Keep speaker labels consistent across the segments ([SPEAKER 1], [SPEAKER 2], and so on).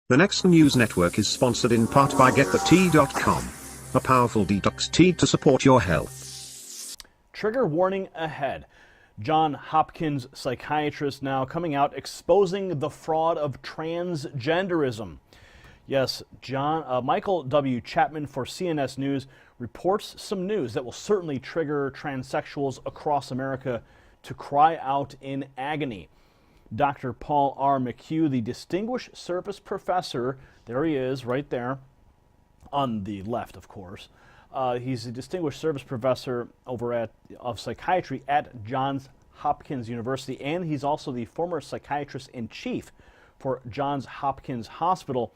[SPEAKER 1] The next news network is sponsored in part by GetTheTea.com, a powerful detox tea to support your health.
[SPEAKER 2] Trigger warning ahead. John Hopkins, psychiatrist, now coming out exposing the fraud of transgenderism. Yes, Michael W. Chapman for CNS News reports some news that will certainly trigger transsexuals across America to cry out in agony. Dr. Paul R. McHugh, the Distinguished Service Professor, there he is right there, on the left, of course. He's a Distinguished Service Professor of Psychiatry at Johns Hopkins University, and he's also the former Psychiatrist-in-Chief for Johns Hopkins Hospital,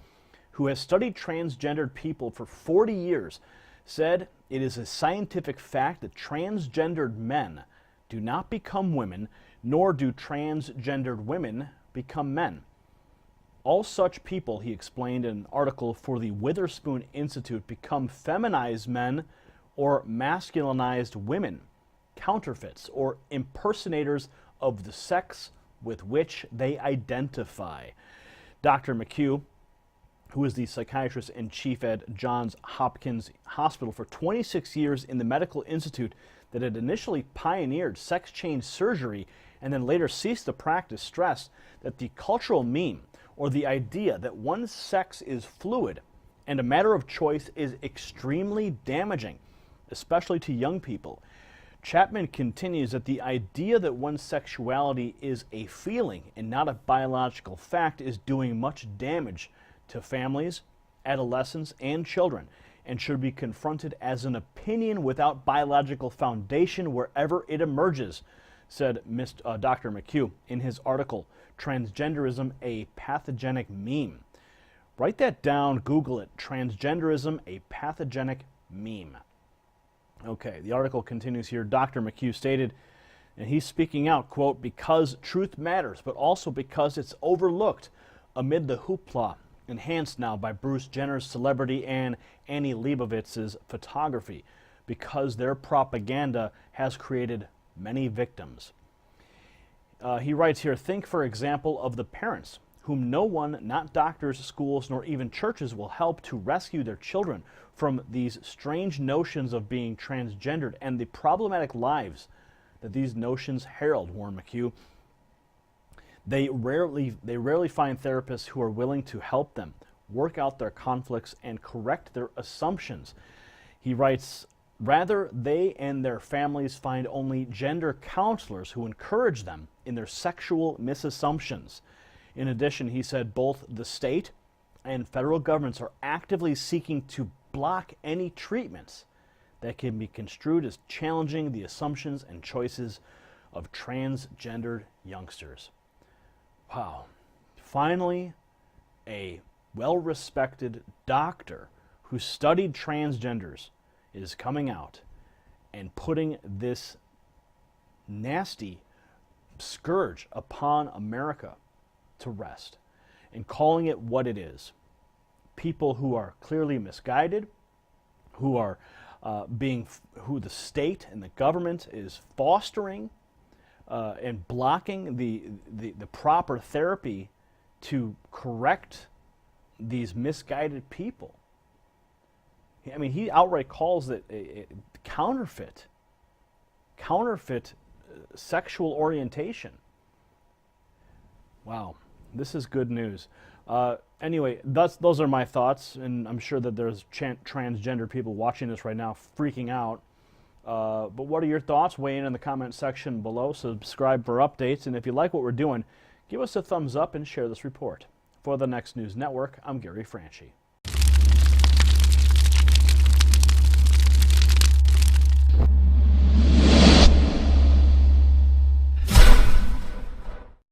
[SPEAKER 2] who has studied transgendered people for 40 years, said it is a scientific fact that transgendered men do not become women, nor do transgendered women become men. All such people, he explained in an article for the Witherspoon Institute, become feminized men or masculinized women, counterfeits or impersonators of the sex with which they identify. Dr. McHugh, who is the psychiatrist-in-chief at Johns Hopkins Hospital for 26 years in the medical institute that had initially pioneered sex change surgery and then later ceased the practice, stressed that the cultural meme, or the idea that one's sex is fluid and a matter of choice, is extremely damaging, especially to young people. Chapman continues that the idea that one's sexuality is a feeling and not a biological fact is doing much damage to families, adolescents, and children, and should be confronted as an opinion without biological foundation wherever it emerges, said Dr. McHugh in his article, Transgenderism, a Pathogenic Meme. Write that down, Google it, Transgenderism, a Pathogenic Meme. Okay, the article continues here. Dr. McHugh stated, and he's speaking out, quote, because truth matters, but also because it's overlooked amid the hoopla enhanced now by Bruce Jenner's celebrity and Annie Leibovitz's photography, because their propaganda has created many victims. He writes here, think, for example, of the parents whom no one, not doctors, schools, nor even churches, will help to rescue their children from these strange notions of being transgendered and the problematic lives that these notions herald, warned McHugh. They rarely find therapists who are willing to help them work out their conflicts and correct their assumptions. He writes, rather, they and their families find only gender counselors who encourage them in their sexual misassumptions. In addition, he said both the state and federal governments are actively seeking to block any treatments that can be construed as challenging the assumptions and choices of transgendered youngsters. Wow. Finally, a well-respected doctor who studied transgenders is coming out and putting this nasty scourge upon America to rest and calling it what it is. People who are clearly misguided, who are who the state and the government is fostering and blocking the proper therapy to correct these misguided people. I mean, he outright calls it a counterfeit sexual orientation. Wow, this is good news. Anyway, those are my thoughts, and I'm sure that there's transgender people watching this right now freaking out. But what are your thoughts? Weigh in the comment section below. Subscribe for updates, and if you like what we're doing, give us a thumbs up and share this report. For the Next News Network, I'm Gary Franchi.